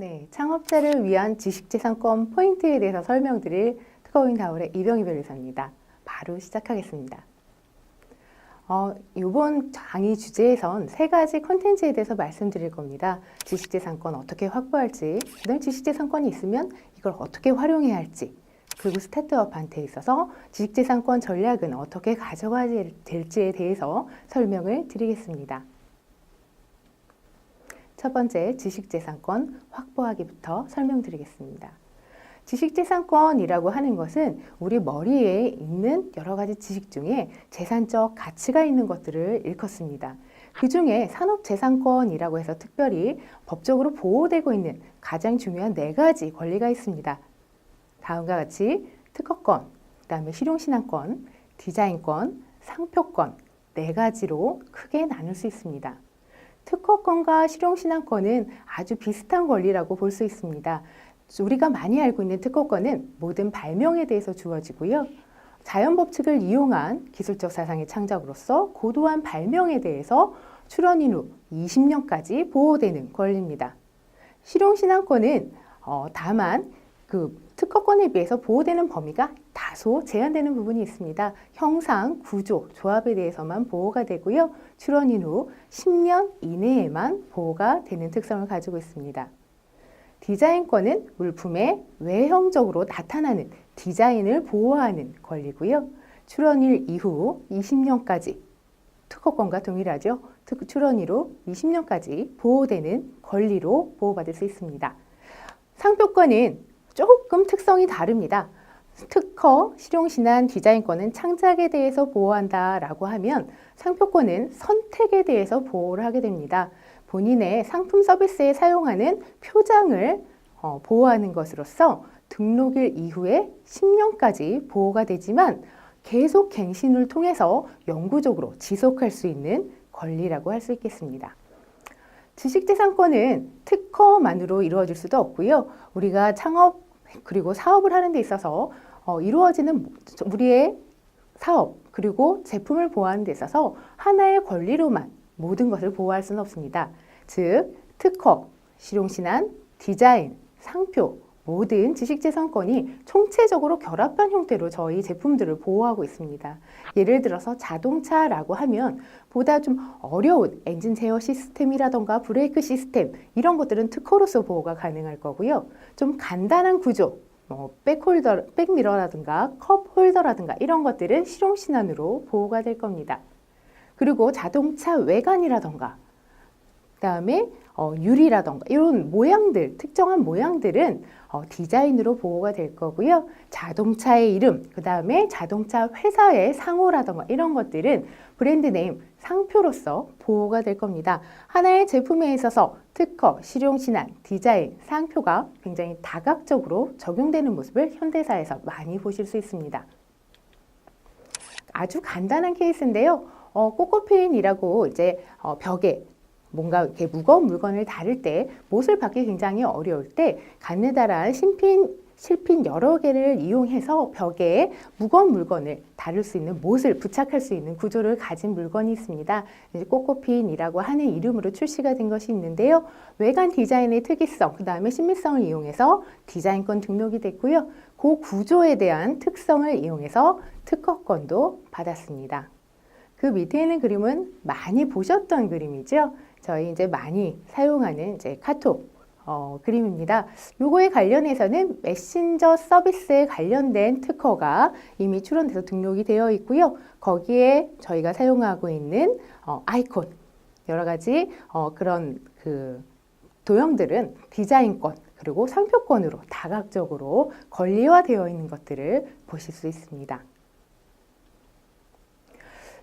네, 창업자를 위한 지식재산권 포인트에 대해서 설명드릴 특허인 다울의 이병희 변호사입니다. 바로 시작하겠습니다. 이번 강의 주제에선 세 가지 컨텐츠에 대해서 말씀드릴 겁니다. 지식재산권 어떻게 확보할지, 그다음에 지식재산권이 있으면 이걸 어떻게 활용해야 할지, 그리고 스타트업한테 있어서 지식재산권 전략은 어떻게 가져가야 될지에 대해서 설명을 드리겠습니다. 첫 번째, 지식재산권 확보하기부터 설명드리겠습니다. 지식재산권이라고 하는 것은 우리 머리에 있는 여러 가지 지식 중에 재산적 가치가 있는 것들을 일컫습니다. 그 중에 산업재산권이라고 해서 특별히 법적으로 보호되고 있는 가장 중요한 네 가지 권리가 있습니다. 다음과 같이 특허권, 그다음에 실용신안권, 디자인권, 상표권 네 가지로 크게 나눌 수 있습니다. 특허권과 실용신안권은 아주 비슷한 권리라고 볼 수 있습니다. 우리가 많이 알고 있는 특허권은 모든 발명에 대해서 주어지고요. 자연법칙을 이용한 기술적 사상의 창작으로서 고도한 발명에 대해서 출원인 후 20년까지 보호되는 권리입니다. 실용신안권은 다만 그 특허권에 비해서 보호되는 범위가 다소 제한되는 부분이 있습니다. 형상, 구조, 조합에 대해서만 보호가 되고요. 출원인 후 10년 이내에만 보호가 되는 특성을 가지고 있습니다. 디자인권은 물품의 외형적으로 나타나는 디자인을 보호하는 권리고요. 출원일 이후 20년까지 특허권과 동일하죠. 출원일 후 20년까지 보호되는 권리로 보호받을 수 있습니다. 상표권은 조금 특성이 다릅니다. 특허, 실용신안, 디자인권은 창작에 대해서 보호한다라고 하면 상표권은 선택에 대해서 보호를 하게 됩니다. 본인의 상품 서비스에 사용하는 표장을 보호하는 것으로서 등록일 이후에 10년까지 보호가 되지만 계속 갱신을 통해서 영구적으로 지속할 수 있는 권리라고 할 수 있겠습니다. 지식재산권은 특허만으로 이루어질 수도 없고요. 우리가 창업 그리고 사업을 하는 데 있어서 이루어지는 우리의 사업 그리고 제품을 보호하는 데 있어서 하나의 권리로만 모든 것을 보호할 수는 없습니다. 즉, 특허, 실용신안, 디자인, 상표 모든 지식재산권이 총체적으로 결합한 형태로 저희 제품들을 보호하고 있습니다. 예를 들어서 자동차라고 하면 보다 좀 어려운 엔진 제어 시스템이라던가 브레이크 시스템 이런 것들은 특허로서 보호가 가능할 거고요. 좀 간단한 구조, 백미러라든가 컵 홀더라든가 이런 것들은 실용신안으로 보호가 될 겁니다. 그리고 자동차 외관이라던가 그다음에 유리라던가 이런 모양들, 특정한 모양들은 디자인으로 보호가 될 거고요. 자동차의 이름, 그 다음에 자동차 회사의 상호라던가 이런 것들은 브랜드 네임, 상표로서 보호가 될 겁니다. 하나의 제품에 있어서 특허, 실용신안, 디자인, 상표가 굉장히 다각적으로 적용되는 모습을 현대사에서 많이 보실 수 있습니다. 아주 간단한 케이스인데요. 꼬꼬핀이라고 이제 벽에 뭔가 이렇게 무거운 물건을 다룰 때 못을 받기 굉장히 어려울 때 가느다란 실핀 여러 개를 이용해서 벽에 무거운 물건을 다룰 수 있는 못을 부착할 수 있는 구조를 가진 물건이 있습니다. 꼬꼬핀이라고 하는 이름으로 출시가 된 것이 있는데요. 외관 디자인의 특이성, 그 다음에 신미성을 이용해서 디자인권 등록이 됐고요. 그 구조에 대한 특성을 이용해서 특허권도 받았습니다. 그 밑에 있는 그림은 많이 보셨던 그림이죠. 저희 이제 많이 사용하는 이제 카톡 그림입니다. 요거에 관련해서는 메신저 서비스에 관련된 특허가 이미 출원돼서 등록이 되어 있고요. 거기에 저희가 사용하고 있는 아이콘 여러 가지 그런 그 도형들은 디자인권 그리고 상표권으로 다각적으로 권리화되어 있는 것들을 보실 수 있습니다.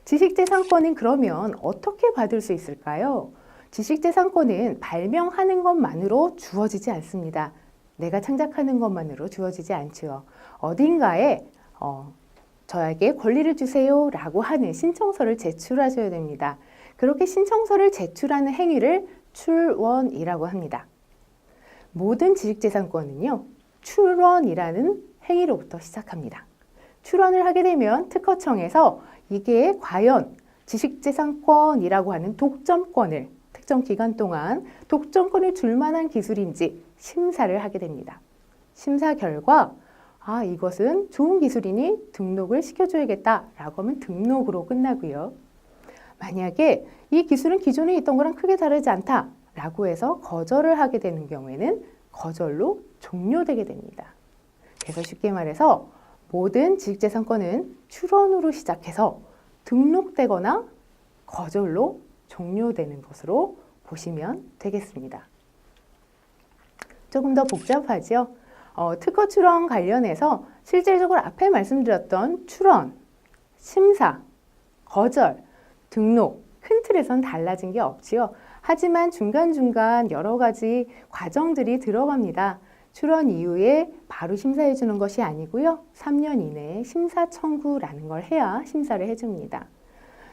지식재산권은 그러면 어떻게 받을 수 있을까요? 지식재산권은 발명하는 것만으로 주어지지 않습니다. 내가 창작하는 것만으로 주어지지 않죠. 어딘가에 저에게 권리를 주세요 라고 하는 신청서를 제출하셔야 됩니다. 그렇게 신청서를 제출하는 행위를 출원이라고 합니다. 모든 지식재산권은요, 출원이라는 행위로부터 시작합니다. 출원을 하게 되면 특허청에서 이게 과연 지식재산권이라고 하는 독점권을 특정 기간 동안 독점권을 줄 만한 기술인지 심사를 하게 됩니다. 심사 결과 이것은 좋은 기술이니 등록을 시켜줘야겠다라고 하면 등록으로 끝나고요. 만약에 이 기술은 기존에 있던 거랑 크게 다르지 않다라고 해서 거절을 하게 되는 경우에는 거절로 종료되게 됩니다. 그래서 쉽게 말해서 모든 지식재산권은 출원으로 시작해서 등록되거나 거절로 종료되는 것으로 보시면 되겠습니다. 조금 더 복잡하죠? 특허 출원 관련해서 실질적으로 앞에 말씀드렸던 출원, 심사, 거절, 등록, 큰 틀에선 달라진 게 없지요. 하지만 중간중간 여러 가지 과정들이 들어갑니다. 출원 이후에 바로 심사해 주는 것이 아니고요. 3년 이내에 심사 청구라는 걸 해야 심사를 해줍니다.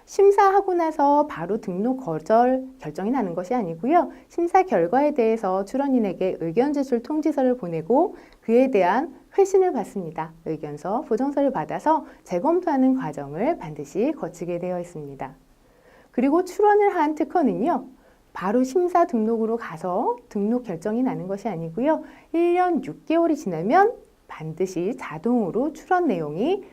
심사하고 나서 바로 등록 거절 결정이 나는 것이 아니고요. 심사 결과에 대해서 출원인에게 의견 제출 통지서를 보내고 그에 대한 회신을 받습니다. 의견서, 보정서를 받아서 재검토하는 과정을 반드시 거치게 되어 있습니다. 그리고 출원을 한 특허는요. 바로 심사 등록으로 가서 등록 결정이 나는 것이 아니고요. 1년 6개월이 지나면 반드시 자동으로 출원 내용이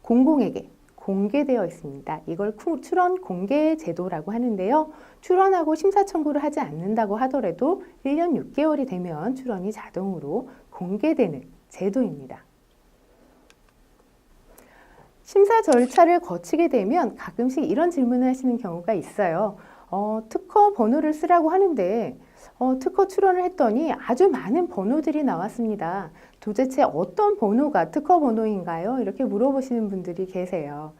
공공에게 공개되어 있습니다. 이걸 출원 공개 제도라고 하는데요. 출원하고 심사 청구를 하지 않는다고 하더라도 1년 6개월이 되면 출원이 자동으로 공개되는 제도입니다. 심사 절차를 거치게 되면 가끔씩 이런 질문을 하시는 경우가 있어요. 특허 번호를 쓰라고 하는데 특허 출원을 했더니 아주 많은 번호들이 나왔습니다. 도대체 어떤 번호가 특허 번호인가요? 이렇게 물어보시는 분들이 계세요.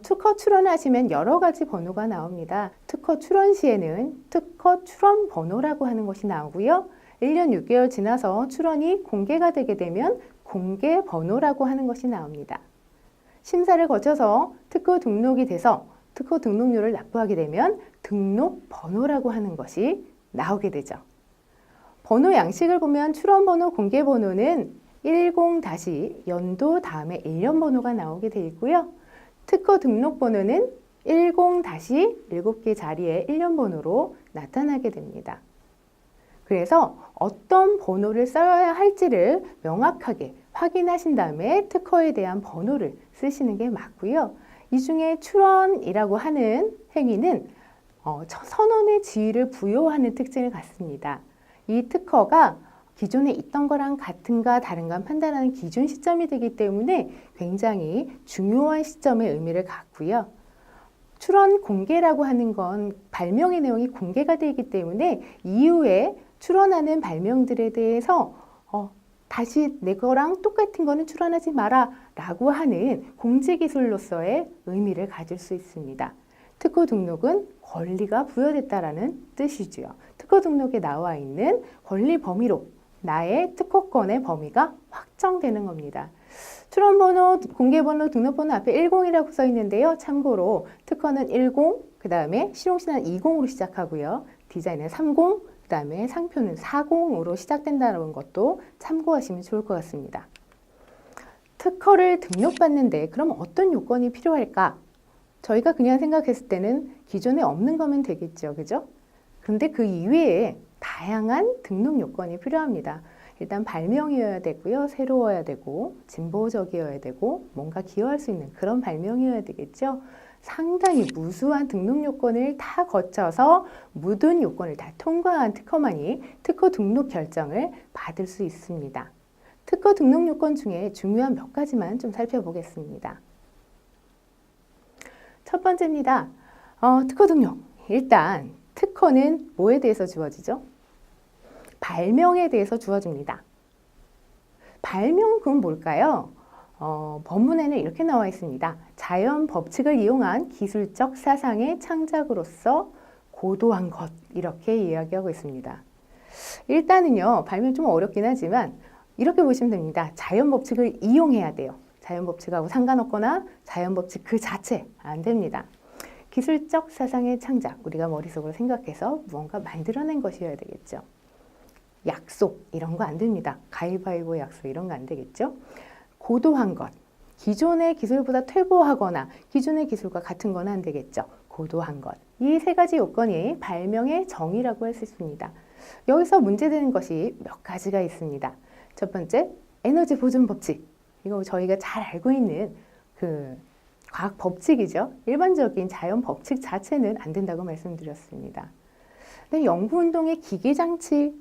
특허 출원하시면 여러 가지 번호가 나옵니다. 특허 출원 시에는 특허 출원 번호라고 하는 것이 나오고요. 1년 6개월 지나서 출원이 공개가 되게 되면 공개 번호라고 하는 것이 나옵니다. 심사를 거쳐서 특허 등록이 돼서 특허 등록료를 납부하게 되면 등록 번호라고 하는 것이 나오게 되죠. 번호 양식을 보면 출원 번호, 공개 번호는 10- 연도 다음에 1년 번호가 나오게 되어 있고요. 특허 등록 번호는 10-7개 자리에 1년 번호로 나타나게 됩니다. 그래서 어떤 번호를 써야 할지를 명확하게 확인하신 다음에 특허에 대한 번호를 쓰시는 게 맞고요. 이 중에 출원이라고 하는 행위는 선언의 지위를 부여하는 특징을 갖습니다. 이 특허가 기존에 있던 거랑 같은가 다른가 판단하는 기준 시점이 되기 때문에 굉장히 중요한 시점의 의미를 갖고요. 출원 공개라고 하는 건 발명의 내용이 공개가 되기 때문에 이후에 출원하는 발명들에 대해서 다시 내 거랑 똑같은 거는 출원하지 마라 라고 하는 공지기술로서의 의미를 가질 수 있습니다. 특허 등록은 권리가 부여됐다라는 뜻이지요. 특허 등록에 나와 있는 권리 범위로 나의 특허권의 범위가 확정되는 겁니다. 출원번호, 공개번호, 등록번호 앞에 10이라고 써 있는데요. 참고로 특허는 10, 그 다음에 실용시는 20으로 시작하고요. 디자인은 30, 그 다음에 상표는 40으로 시작된다는 것도 참고하시면 좋을 것 같습니다. 특허를 등록받는데 그럼 어떤 요건이 필요할까? 저희가 그냥 생각했을 때는 기존에 없는 거면 되겠죠. 그죠? 그런데 그 이외에 다양한 등록 요건이 필요합니다. 일단 발명이어야 되고요. 새로워야 되고 진보적이어야 되고 뭔가 기여할 수 있는 그런 발명이어야 되겠죠. 상당히 무수한 등록 요건을 다 거쳐서 모든 요건을 다 통과한 특허만이 특허 등록 결정을 받을 수 있습니다. 특허 등록 요건 중에 중요한 몇 가지만 좀 살펴보겠습니다. 첫 번째입니다. 특허 등록. 일단 특허는 뭐에 대해서 주어지죠? 발명에 대해서 주어집니다. 발명 그건 뭘까요? 법문에는 이렇게 나와 있습니다. 자연 법칙을 이용한 기술적 사상의 창작으로서 고도한 것 이렇게 이야기하고 있습니다. 일단은요 발명 좀 어렵긴 하지만 이렇게 보시면 됩니다. 자연 법칙을 이용해야 돼요. 자연 법칙하고 상관없거나 자연 법칙 그 자체 안 됩니다. 기술적 사상의 창작 우리가 머릿속으로 생각해서 무언가 만들어낸 것이어야 되겠죠. 약속 이런 거 안 됩니다. 가위바위보 약속 이런 거 안 되겠죠. 고도한 것, 기존의 기술보다 퇴보하거나 기존의 기술과 같은 건 안 되겠죠. 고도한 것. 이 세 가지 요건이 발명의 정의라고 할 수 있습니다. 여기서 문제되는 것이 몇 가지가 있습니다. 첫 번째, 에너지 보존 법칙. 이거 저희가 잘 알고 있는 그 과학 법칙이죠. 일반적인 자연 법칙 자체는 안 된다고 말씀드렸습니다. 근데 연구운동의 기계장치,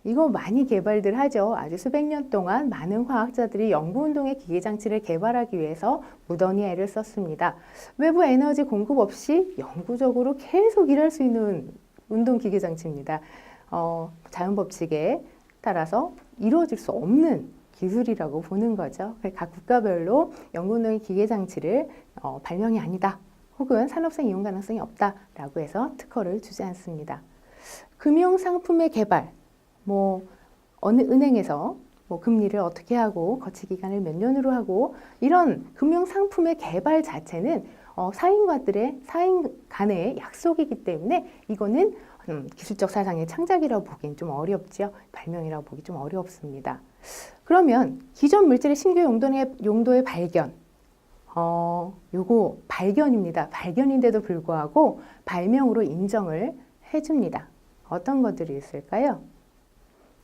이거 많이 개발들 하죠. 아주 수백 년 동안 많은 과학자들이 연구운동의 기계장치를 개발하기 위해서 무던히 애를 썼습니다. 외부 에너지 공급 없이 영구적으로 계속 일할 수 있는 운동 기계장치입니다. 자연 법칙에 따라서 이루어질 수 없는 기술이라고 보는 거죠. 각 국가별로 연구운동의 기계장치를 발명이 아니다, 혹은 산업성 이용 가능성이 없다라고 해서 특허를 주지 않습니다. 금융상품의 개발, 어느 은행에서 금리를 어떻게 하고 거치 기간을 몇 년으로 하고, 이런 금융 상품의 개발 자체는 사인 간의 약속이기 때문에 이거는 기술적 사상의 창작이라고 보기엔 좀 어렵죠. 발명이라고 보기 좀 어렵습니다. 그러면 기존 물질의 신규 용도의 발견, 요거 발견입니다. 발견인데도 불구하고 발명으로 인정을 해줍니다. 어떤 것들이 있을까요?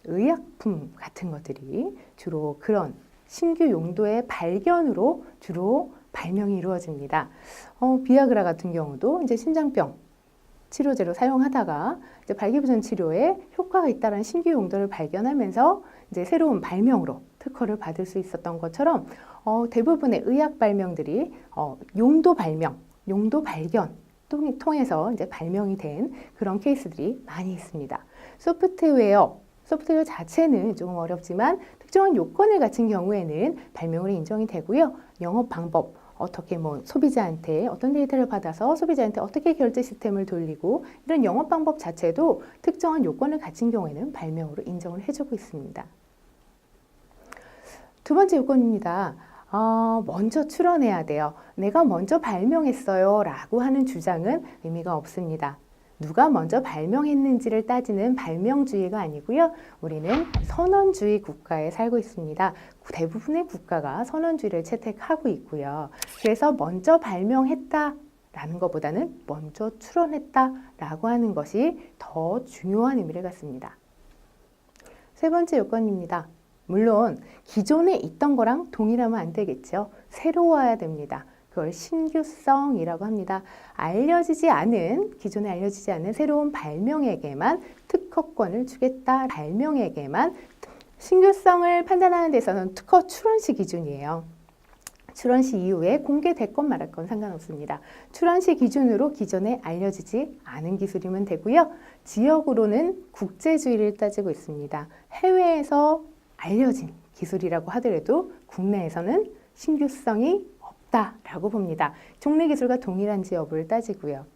의약품 같은 것들이 주로 그런 신규 용도의 발견으로 주로 발명이 이루어집니다. 비아그라 같은 경우도 이제 심장병 치료제로 사용하다가 이제 발기부전 치료에 효과가 있다는 신규 용도를 발견하면서 이제 새로운 발명으로 특허를 받을 수 있었던 것처럼 대부분의 의학 발명들이 용도 발견 통해서 이제 발명이 된 그런 케이스들이 많이 있습니다. 소프트웨어 자체는 조금 어렵지만 특정한 요건을 갖춘 경우에는 발명으로 인정이 되고요. 영업 방법, 어떻게 소비자한테 어떤 데이터를 받아서 소비자한테 어떻게 결제 시스템을 돌리고, 이런 영업 방법 자체도 특정한 요건을 갖춘 경우에는 발명으로 인정을 해주고 있습니다. 두 번째 요건입니다. 먼저 출원해야 돼요. 내가 먼저 발명했어요 라고 하는 주장은 의미가 없습니다. 누가 먼저 발명했는지를 따지는 발명주의가 아니고요. 우리는 선언주의 국가에 살고 있습니다. 대부분의 국가가 선언주의를 채택하고 있고요. 그래서 먼저 발명했다라는 것보다는 먼저 출원했다라고 하는 것이 더 중요한 의미를 갖습니다. 세 번째 요건입니다. 물론 기존에 있던 거랑 동일하면 안 되겠죠. 새로워야 됩니다. 그걸 신규성이라고 합니다. 기존에 알려지지 않은 새로운 발명에게만 특허권을 주겠다. 발명에게만. 신규성을 판단하는 데서는 특허 출원시 기준이에요. 출원시 이후에 공개됐건 말았건 상관없습니다. 출원시 기준으로 기존에 알려지지 않은 기술이면 되고요. 지역으로는 국제주의를 따지고 있습니다. 해외에서 알려진 기술이라고 하더라도 국내에서는 신규성이 없다라고 봅니다. 종래 기술과 동일한지 여부를 따지고요.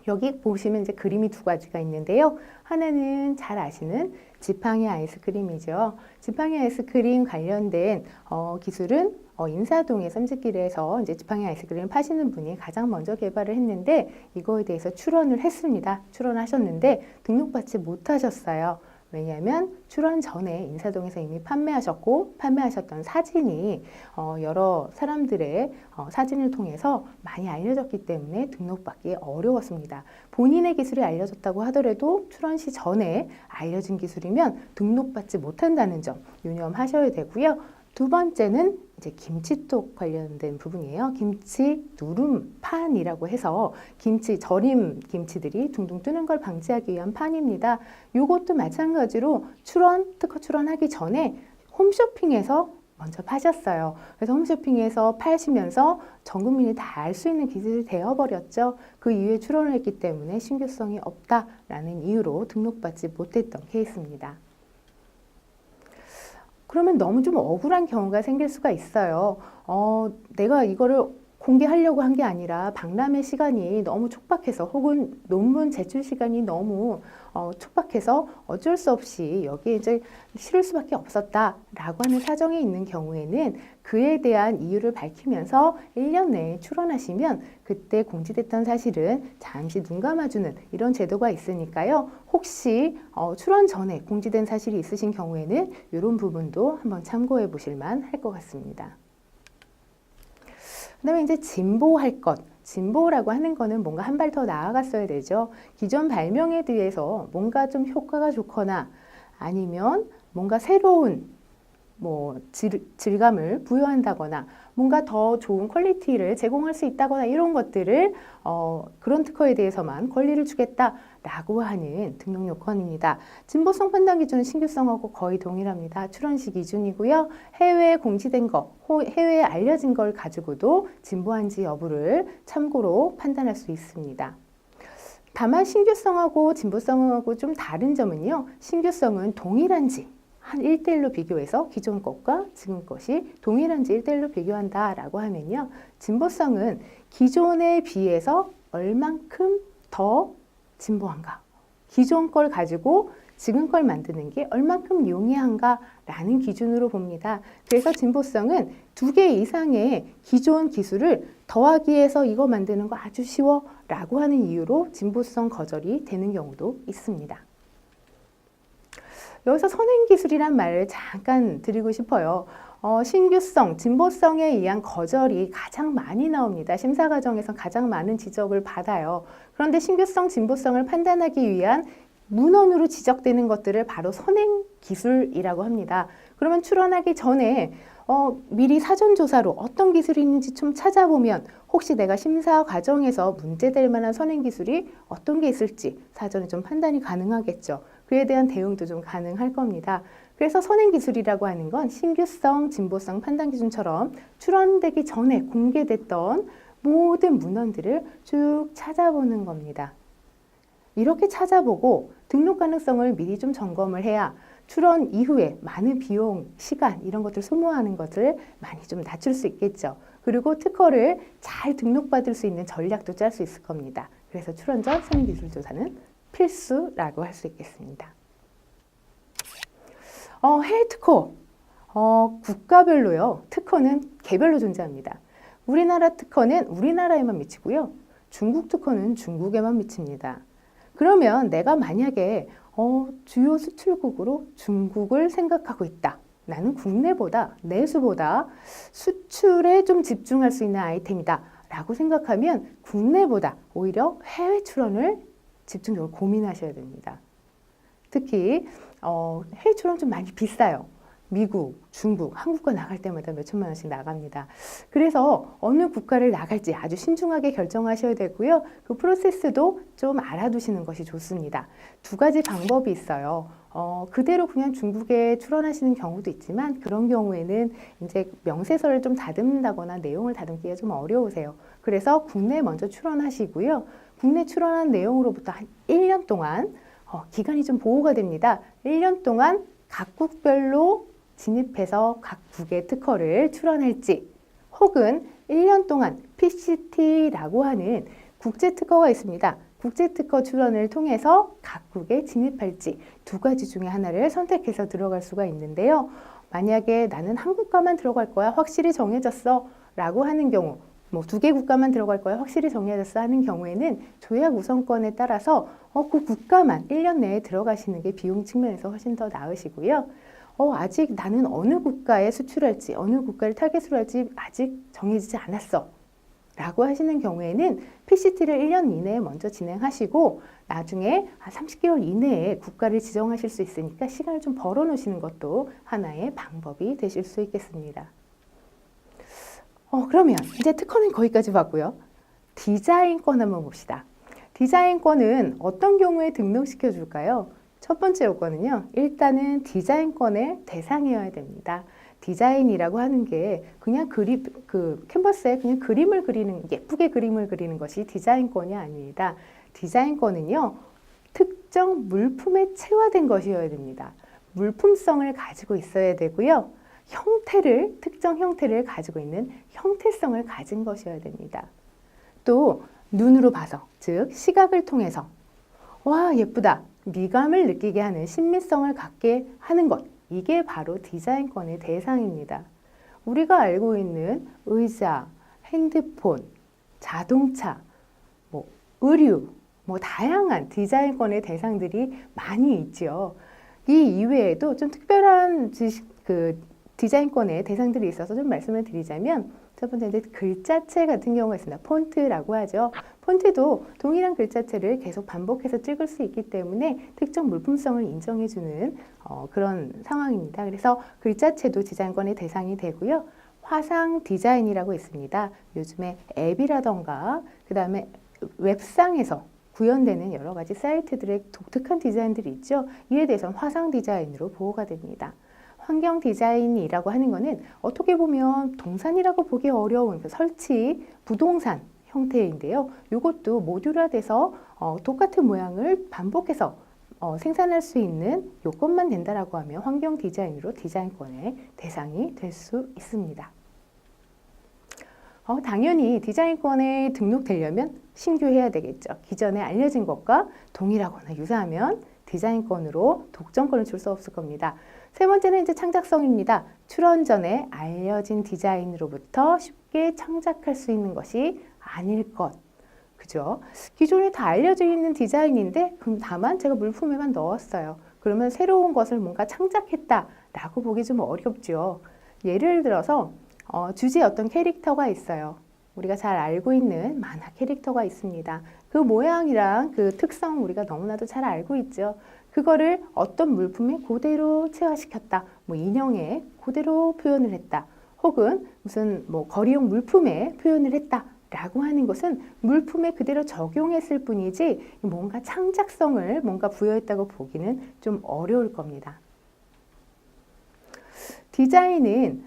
여기 보시면 이제 그림이 두 가지가 있는데요. 하나는 잘 아시는 지팡이 아이스크림이죠. 지팡이 아이스크림 관련된 기술은 인사동의 쌈짓길에서 이제 지팡이 아이스크림 파시는 분이 가장 먼저 개발을 했는데, 이거에 대해서 출원을 했습니다. 출원하셨는데 등록받지 못하셨어요. 왜냐하면 출원 전에 인사동에서 이미 판매하셨고, 판매하셨던 사진이 여러 사람들의 사진을 통해서 많이 알려졌기 때문에 등록받기 어려웠습니다. 본인의 기술이 알려졌다고 하더라도 출원 시 전에 알려진 기술이면 등록받지 못한다는 점 유념하셔야 되고요. 두 번째는 이제 김치톡 관련된 부분이에요. 김치 누름판이라고 해서 절임 김치들이 둥둥 뜨는 걸 방지하기 위한 판입니다. 이것도 마찬가지로 특허 출원하기 전에 홈쇼핑에서 먼저 파셨어요. 그래서 홈쇼핑에서 파시면서 전 국민이 다 알 수 있는 기술이 되어버렸죠. 그 이후에 출원을 했기 때문에 신규성이 없다라는 이유로 등록받지 못했던 케이스입니다. 그러면 너무 좀 억울한 경우가 생길 수가 있어요. 내가 이거를 공개하려고 한 게 아니라 박람회 시간이 너무 촉박해서, 혹은 논문 제출 시간이 너무 촉박해서 어쩔 수 없이 여기에 이제 실을 수밖에 없었다라고 하는 사정이 있는 경우에는 그에 대한 이유를 밝히면서 1년 내에 출원하시면 그때 공지됐던 사실은 잠시 눈 감아주는 이런 제도가 있으니까요. 혹시 출원 전에 공지된 사실이 있으신 경우에는 이런 부분도 한번 참고해 보실 만 할 것 같습니다. 그다음에 이제 진보할 것. 진보라고 하는 거는 뭔가 한 발 더 나아갔어야 되죠. 기존 발명에 대해서 뭔가 좀 효과가 좋거나 아니면 뭔가 새로운 질감을 부여한다거나 뭔가 더 좋은 퀄리티를 제공할 수 있다거나 이런 것들을 그런 특허에 대해서만 권리를 주겠다라고 하는 등록 요건입니다. 진보성 판단 기준은 신규성하고 거의 동일합니다. 출원시 기준이고요. 해외에 공지된 거, 해외에 알려진 걸 가지고도 진보한지 여부를 참고로 판단할 수 있습니다. 다만 신규성하고 진보성하고 좀 다른 점은요. 신규성은 동일한지 한 1대1로 비교해서 기존 것과 지금 것이 동일한지 1대1로 비교한다라고 하면요. 진보성은 기존에 비해서 얼만큼 더 진보한가? 기존 걸 가지고 지금 걸 만드는 게 얼만큼 용이한가라는 기준으로 봅니다. 그래서 진보성은 2개 이상의 기존 기술을 더하기 해서 이거 만드는 거 아주 쉬워 라고 하는 이유로 진보성 거절이 되는 경우도 있습니다. 여기서 선행기술이란 말을 잠깐 드리고 싶어요. 신규성, 진보성에 의한 거절이 가장 많이 나옵니다. 심사 과정에서 가장 많은 지적을 받아요. 그런데 신규성, 진보성을 판단하기 위한 문헌으로 지적되는 것들을 바로 선행기술이라고 합니다. 그러면 출원하기 전에 미리 사전조사로 어떤 기술이 있는지 좀 찾아보면 혹시 내가 심사 과정에서 문제될 만한 선행기술이 어떤 게 있을지 사전에 좀 판단이 가능하겠죠. 그에 대한 대응도 좀 가능할 겁니다. 그래서 선행기술이라고 하는 건 신규성, 진보성 판단 기준처럼 출원되기 전에 공개됐던 모든 문헌들을 쭉 찾아보는 겁니다. 이렇게 찾아보고 등록 가능성을 미리 좀 점검을 해야 출원 이후에 많은 비용, 시간 이런 것들 소모하는 것을 많이 좀 낮출 수 있겠죠. 그리고 특허를 잘 등록받을 수 있는 전략도 짤 수 있을 겁니다. 그래서 출원 전 선행기술조사는 필수라고 할 수 있겠습니다. 해외 특허, 국가별로요. 특허는 개별로 존재합니다. 우리나라 특허는 우리나라에만 미치고요. 중국 특허는 중국에만 미칩니다. 그러면 내가 만약에 주요 수출국으로 중국을 생각하고 있다. 나는 국내보다 내수보다 수출에 좀 집중할 수 있는 아이템이다 라고 생각하면 국내보다 오히려 해외 출원을 집중적으로 고민하셔야 됩니다. 특히 해외 출원 좀 많이 비싸요. 미국, 중국, 한국과 나갈 때마다 몇 천만 원씩 나갑니다. 그래서 어느 국가를 나갈지 아주 신중하게 결정하셔야 되고요. 그 프로세스도 좀 알아두시는 것이 좋습니다. 2가지 방법이 있어요. 그대로 그냥 중국에 출원하시는 경우도 있지만 그런 경우에는 이제 명세서를 좀 다듬는다거나 내용을 다듬기가 좀 어려우세요. 그래서 국내에 먼저 출원하시고요. 국내 출원한 내용으로부터 한 1년 동안 기간이 좀 보호가 됩니다. 1년 동안 각국별로 진입해서 각국의 특허를 출원할지 혹은 1년 동안 PCT라고 하는 국제특허가 있습니다. 국제특허 출원을 통해서 각국에 진입할지 2가지 중에 하나를 선택해서 들어갈 수가 있는데요. 만약에 나는 한 국가만 들어갈 거야 확실히 정해졌어 라고 하는 경우 2개 국가만 들어갈 거야 확실히 정해졌어 하는 경우에는 조약 우선권에 따라서 그 국가만 1년 내에 들어가시는 게 비용 측면에서 훨씬 더 나으시고요. 아직 나는 어느 국가에 수출할지 어느 국가를 타겟으로 할지 아직 정해지지 않았어 라고 하시는 경우에는 PCT를 1년 이내에 먼저 진행하시고 나중에 한 30개월 이내에 국가를 지정하실 수 있으니까 시간을 좀 벌어 놓으시는 것도 하나의 방법이 되실 수 있겠습니다. 그러면 이제 특허는 거기까지 봤고요. 디자인권 한번 봅시다. 디자인권은 어떤 경우에 등록시켜 줄까요? 첫 번째 요건은요. 일단은 디자인권의 대상이어야 됩니다. 디자인이라고 하는 게 그냥 캔버스에 그냥 그림을 그리는, 예쁘게 그림을 그리는 것이 디자인권이 아닙니다. 디자인권은요. 특정 물품에 체화된 것이어야 됩니다. 물품성을 가지고 있어야 되고요. 특정 형태를 가지고 있는 형태성을 가진 것이어야 됩니다. 또 눈으로 봐서, 즉 시각을 통해서 와 예쁘다, 미감을 느끼게 하는 신미성을 갖게 하는 것, 이게 바로 디자인권의 대상입니다. 우리가 알고 있는 의자, 핸드폰, 자동차, 의류, 다양한 디자인권의 대상들이 많이 있죠. 이 이외에도 좀 특별한 디자인권의 대상들이 있어서 좀 말씀을 드리자면 첫 번째 이제 글자체 같은 경우가 있습니다. 폰트라고 하죠. 폰트도 동일한 글자체를 계속 반복해서 찍을 수 있기 때문에 특정 물품성을 인정해주는 그런 상황입니다. 그래서 글자체도 디자인권의 대상이 되고요. 화상 디자인이라고 있습니다. 요즘에 앱이라던가 그 다음에 웹상에서 구현되는 여러 가지 사이트들의 독특한 디자인들이 있죠. 이에 대해서는 화상 디자인으로 보호가 됩니다. 환경 디자인이라고 하는 것은 어떻게 보면 동산이라고 보기 어려운 설치, 부동산 형태인데요. 이것도 모듈화돼서 똑같은 모양을 반복해서 생산할 수 있는 요건만 된다라고 하면 환경 디자인으로 디자인권의 대상이 될 수 있습니다. 당연히 디자인권에 등록되려면 신규해야 되겠죠. 기존에 알려진 것과 동일하거나 유사하면 디자인권으로 독점권을 줄 수 없을 겁니다. 세 번째는 이제 창작성입니다. 출원 전에 알려진 디자인으로부터 쉽게 창작할 수 있는 것이 아닐 것. 그죠? 기존에 다 알려져 있는 디자인인데 그럼 다만 제가 물품에만 넣었어요. 그러면 새로운 것을 뭔가 창작했다라고 보기 좀 어렵죠. 예를 들어서 주제에 어떤 캐릭터가 있어요. 우리가 잘 알고 있는 만화 캐릭터가 있습니다. 그 모양이랑 그 특성 우리가 너무나도 잘 알고 있죠. 그거를 어떤 물품에 그대로 체화시켰다. 뭐 인형에 그대로 표현을 했다. 혹은 무슨 뭐 거리용 물품에 표현을 했다. 라고 하는 것은 물품에 그대로 적용했을 뿐이지 뭔가 창작성을 뭔가 부여했다고 보기는 좀 어려울 겁니다. 디자인은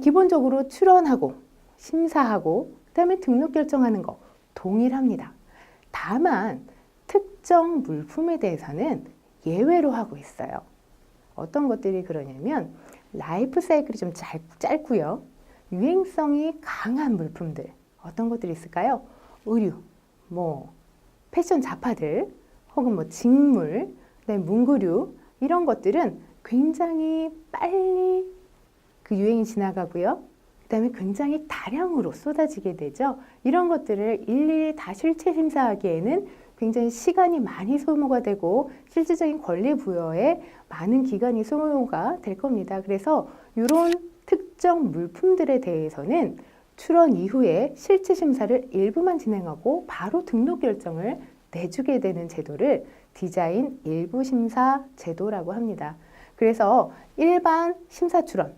기본적으로 출원하고 심사하고 그다음에 등록 결정하는 거 동일합니다. 다만 특정 물품에 대해서는 예외로 하고 있어요. 어떤 것들이 그러냐면 라이프 사이클이 좀 짧고요. 유행성이 강한 물품들 어떤 것들이 있을까요? 의류, 뭐 패션 잡화들 혹은 뭐 직물, 그다음에 문구류 이런 것들은 굉장히 빨리 그 유행이 지나가고요. 그 다음에 굉장히 다량으로 쏟아지게 되죠. 이런 것들을 일일이 다 실체 심사하기에는 굉장히 시간이 많이 소모가 되고 실질적인 권리 부여에 많은 기간이 소모가 될 겁니다. 그래서 이런 특정 물품들에 대해서는 출원 이후에 실체 심사를 일부만 진행하고 바로 등록 결정을 내주게 되는 제도를 디자인 일부 심사 제도라고 합니다. 그래서 일반 심사 출원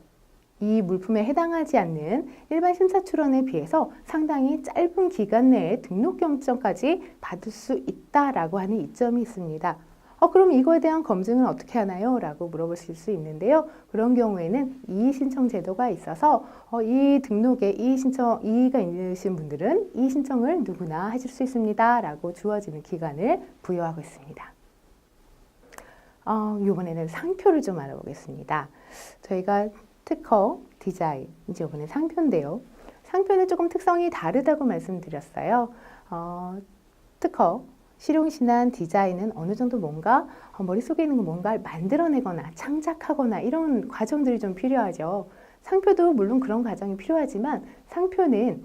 이 물품에 해당하지 않는 일반 심사 출원에 비해서 상당히 짧은 기간 내에 등록 결정까지 받을 수 있다라고 하는 이점이 있습니다. 그럼 이거에 대한 검증은 어떻게 하나요? 라고 물어보실 수 있는데요. 그런 경우에는 이의 신청 제도가 있어서 이 등록에 이의가 있으신 분들은 이의 신청을 누구나 하실 수 있습니다. 라고 주어지는 기간을 부여하고 있습니다. 이번에는 상표를 좀 알아보겠습니다. 저희가 특허, 디자인, 이제 이번에 상표인데요. 상표는 조금 특성이 다르다고 말씀드렸어요. 특허, 실용신안, 디자인은 어느 정도 뭔가 머릿속에 있는 거 뭔가를 만들어내거나 창작하거나 이런 과정들이 좀 필요하죠. 상표도 물론 그런 과정이 필요하지만 상표는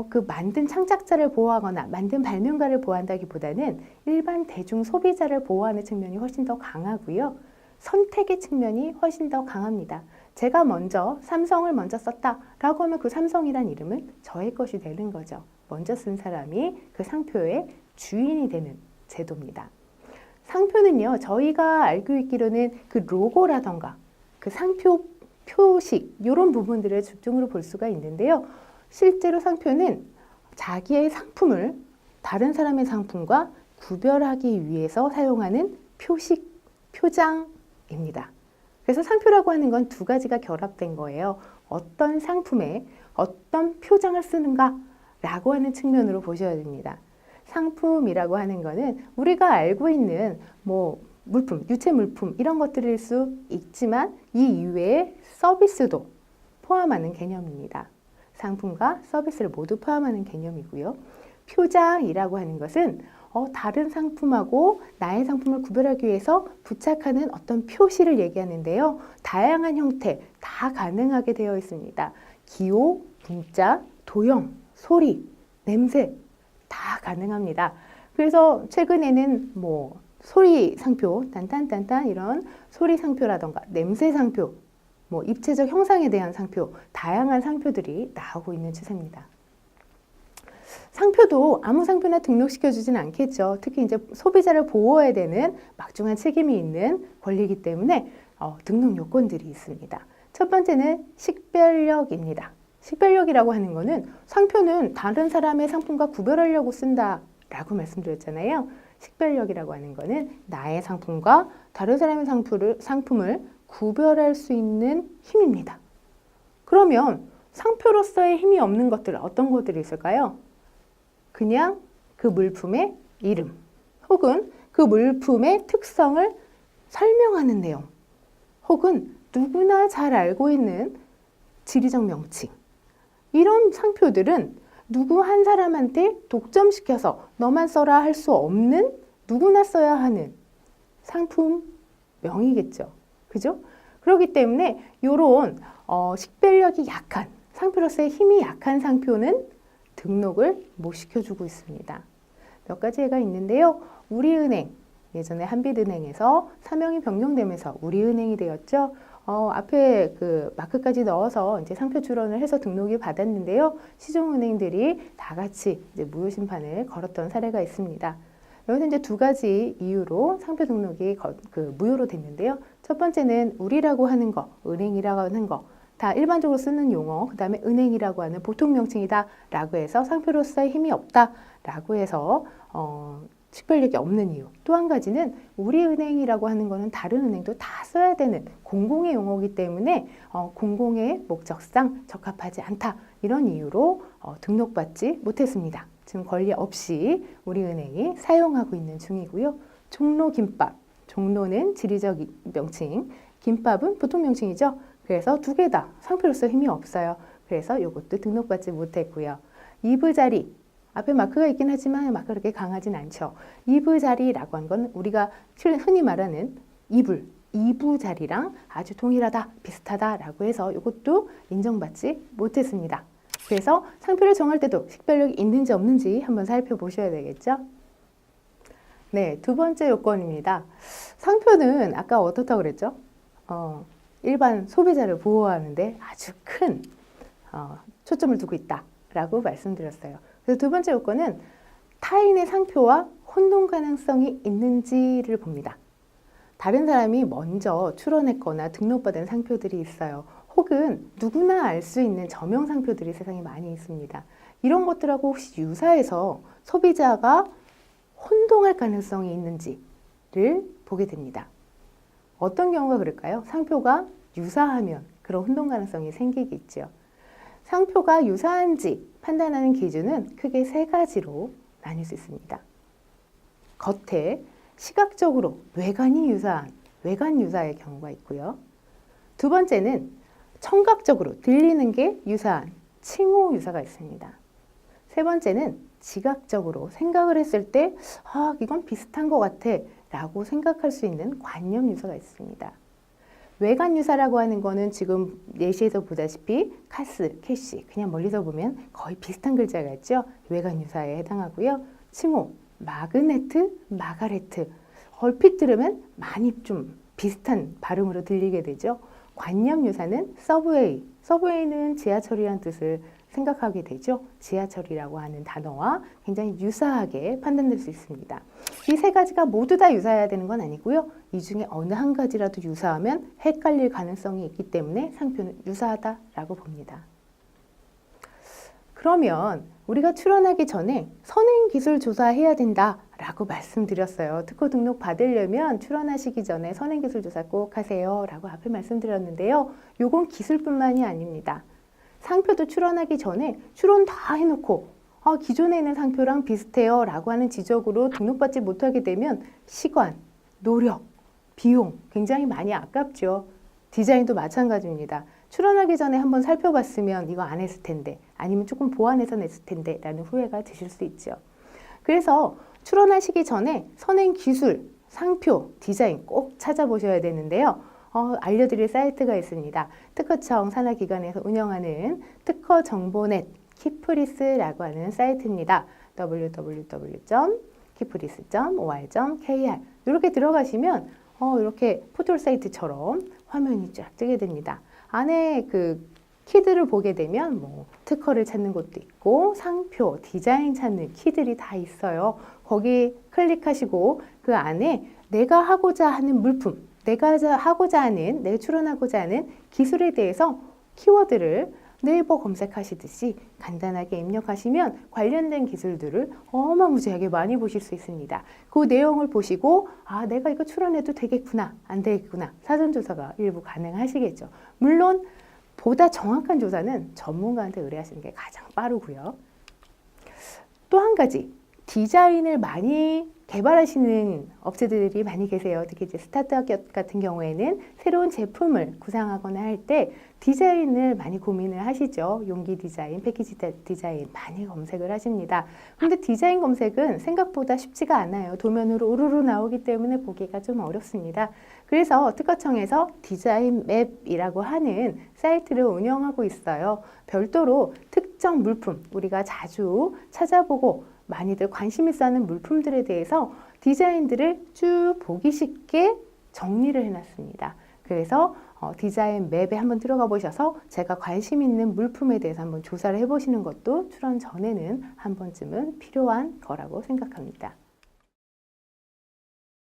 그 만든 창작자를 보호하거나 만든 발명가를 보호한다기보다는 일반 대중 소비자를 보호하는 측면이 훨씬 더 강하고요. 선택의 측면이 훨씬 더 강합니다. 제가 먼저 삼성을 먼저 썼다라고 하면 그 삼성이란 이름은 저의 것이 되는 거죠. 먼저 쓴 사람이 그 상표의 주인이 되는 제도입니다. 상표는요, 저희가 알고 있기로는 그 로고라던가 그 상표 표식 이런 부분들을 집중으로 볼 수가 있는데요. 실제로 상표는 자기의 상품을 다른 사람의 상품과 구별하기 위해서 사용하는 표식, 표장입니다. 그래서 상표라고 하는 건 두 가지가 결합된 거예요. 어떤 상품에 어떤 표장을 쓰는가 라고 하는 측면으로 보셔야 됩니다. 상품이라고 하는 거는 우리가 알고 있는 뭐 물품, 유체 물품 이런 것들일 수 있지만 이 이외에 서비스도 포함하는 개념입니다. 상품과 서비스를 모두 포함하는 개념이고요. 표장이라고 하는 것은 다른 상품하고 나의 상품을 구별하기 위해서 부착하는 어떤 표시를 얘기하는데요. 다양한 형태 다 가능하게 되어 있습니다. 기호, 문자, 도형, 소리, 냄새 다 가능합니다. 그래서 최근에는 뭐 소리 상표, 딴딴딴딴 이런 소리 상표라던가 냄새 상표, 뭐 입체적 형상에 대한 상표, 다양한 상표들이 나오고 있는 추세입니다. 상표도 아무 상표나 등록시켜주진 않겠죠. 특히 이제 소비자를 보호해야 되는 막중한 책임이 있는 권리이기 때문에 등록 요건들이 있습니다. 첫 번째는 식별력입니다. 식별력이라고 하는 것은 상표는 다른 사람의 상품과 구별하려고 쓴다라고 말씀드렸잖아요. 식별력이라고 하는 것은 나의 상품과 다른 사람의 상품을 구별할 수 있는 힘입니다. 그러면 상표로서의 힘이 없는 것들 어떤 것들이 있을까요? 그냥 그 물품의 이름 혹은 그 물품의 특성을 설명하는 내용 혹은 누구나 잘 알고 있는 지리적 명칭, 이런 상표들은 누구 한 사람한테 독점시켜서 너만 써라 할 수 없는, 누구나 써야 하는 상품명이겠죠. 그죠? 그렇기 때문에 이런 식별력이 약한, 상표로서의 힘이 약한 상표는 등록을 못 시켜주고 있습니다. 몇 가지 예가 있는데요. 우리은행, 예전에 한빛은행에서 사명이 변경되면서 우리은행이 되었죠. 앞에 그 마크까지 넣어서 이제 상표 출원을 해서 등록이 받았는데요. 시중은행들이 다 같이 이제 무효 심판을 걸었던 사례가 있습니다. 여기서 이제 두 가지 이유로 상표 등록이 무효로 됐는데요. 첫 번째는 우리라고 하는 거, 은행이라고 하는 거, 다 일반적으로 쓰는 용어, 그 다음에 은행이라고 하는 보통 명칭이다 라고 해서 상표로서의 힘이 없다 라고 해서 식별력이 없는 이유. 또 한 가지는 우리은행이라고 하는 것은 다른 은행도 다 써야 되는 공공의 용어이기 때문에 공공의 목적상 적합하지 않다, 이런 이유로 등록받지 못했습니다. 지금 권리 없이 우리은행이 사용하고 있는 중이고요. 종로김밥, 종로는 지리적 명칭, 김밥은 보통 명칭이죠. 그래서 두 개 다 상표로서 힘이 없어요. 그래서 이것도 등록받지 못했고요. 이부자리, 앞에 마크가 있긴 하지만 마크가 그렇게 강하진 않죠. 이부자리라고 하는 건 우리가 흔히 말하는 이부자리랑 아주 동일하다, 비슷하다라고 해서 이것도 인정받지 못했습니다. 그래서 상표를 정할 때도 식별력이 있는지 없는지 한번 살펴보셔야 되겠죠. 네, 두 번째 요건입니다. 상표는 아까 어떻다고 그랬죠? 일반 소비자를 보호하는데 아주 큰 초점을 두고 있다라고 말씀드렸어요. 그래서 두 번째 요건은 타인의 상표와 혼동 가능성이 있는지를 봅니다. 다른 사람이 먼저 출원했거나 등록받은 상표들이 있어요. 혹은 누구나 알 수 있는 저명 상표들이 세상에 많이 있습니다. 이런 것들하고 혹시 유사해서 소비자가 혼동할 가능성이 있는지를 보게 됩니다. 어떤 경우가 그럴까요? 상표가 유사하면 그런 혼동 가능성이 생기겠죠. 상표가 유사한지 판단하는 기준은 크게 세 가지로 나뉠 수 있습니다. 겉에 시각적으로 외관이 유사한 외관 유사의 경우가 있고요. 두 번째는 청각적으로 들리는 게 유사한 칭호 유사가 있습니다. 세 번째는 지각적으로 생각을 했을 때 이건 비슷한 것 같아 라고 생각할 수 있는 관념 유사가 있습니다. 외관 유사라고 하는 거는 지금 예시에서 보다시피 카스, 캐시, 그냥 멀리서 보면 거의 비슷한 글자가 있죠. 외관 유사에 해당하고요. 칭호, 마그네트, 마가레트, 얼핏 들으면 많이 좀 비슷한 발음으로 들리게 되죠. 관념 유사는 서브웨이, 서브웨이는 지하철이라는 뜻을 생각하게 되죠. 지하철이라고 하는 단어와 굉장히 유사하게 판단될 수 있습니다. 이 세 가지가 모두 다 유사해야 되는 건 아니고요. 이 중에 어느 한 가지라도 유사하면 헷갈릴 가능성이 있기 때문에 상표는 유사하다라고 봅니다. 그러면 우리가 출원하기 전에 선행기술 조사해야 된다라고 말씀드렸어요. 특허 등록 받으려면 출원하시기 전에 선행기술 조사 꼭 하세요 라고 앞에 말씀드렸는데요. 요건 기술뿐만이 아닙니다. 상표도 출원하기 전에 출원 다 해놓고 기존에 있는 상표랑 비슷해요 라고 하는 지적으로 등록받지 못하게 되면 시간, 노력, 비용 굉장히 많이 아깝죠. 디자인도 마찬가지입니다. 출원하기 전에 한번 살펴봤으면 이거 안 했을 텐데, 아니면 조금 보완해서 냈을 텐데 라는 후회가 드실 수 있죠. 그래서 출원하시기 전에 선행 기술, 상표, 디자인 꼭 찾아보셔야 되는데요. 알려드릴 사이트가 있습니다. 특허청 산하기관에서 운영하는 특허정보넷 키프리스라고 하는 사이트입니다. www.kipris.or.kr 이렇게 들어가시면 이렇게 포털 사이트처럼 화면이 쫙 뜨게 됩니다. 안에 그 키들을 보게 되면 뭐 특허를 찾는 것도 있고 상표, 디자인 찾는 키들이 다 있어요. 거기 클릭하시고 그 안에 내가 하고자 하는 물품, 내가 하고자 하는, 내가 출원하고자 하는 기술에 대해서 키워드를 네이버 검색하시듯이 간단하게 입력하시면 관련된 기술들을 어마무지하게 많이 보실 수 있습니다. 그 내용을 보시고 아, 내가 이거 출원해도 되겠구나, 안 되겠구나, 사전조사가 일부 가능하시겠죠. 물론 보다 정확한 조사는 전문가한테 의뢰하시는 게 가장 빠르고요. 또 한 가지, 디자인을 많이 개발하시는 업체들이 많이 계세요. 특히 이제 스타트업 같은 경우에는 새로운 제품을 구상하거나 할 때 디자인을 많이 고민을 하시죠. 용기 디자인, 패키지 디자인 많이 검색을 하십니다. 근데 디자인 검색은 생각보다 쉽지가 않아요. 도면으로 우르르 나오기 때문에 보기가 좀 어렵습니다. 그래서 특허청에서 디자인 맵이라고 하는 사이트를 운영하고 있어요. 별도로 특정 물품, 우리가 자주 찾아보고 많이들 관심 있어 하는 물품들에 대해서 디자인들을 쭉 보기 쉽게 정리를 해놨습니다. 그래서 디자인 맵에 한번 들어가 보셔서 제가 관심 있는 물품에 대해서 한번 조사를 해보시는 것도 출원 전에는 한 번쯤은 필요한 거라고 생각합니다.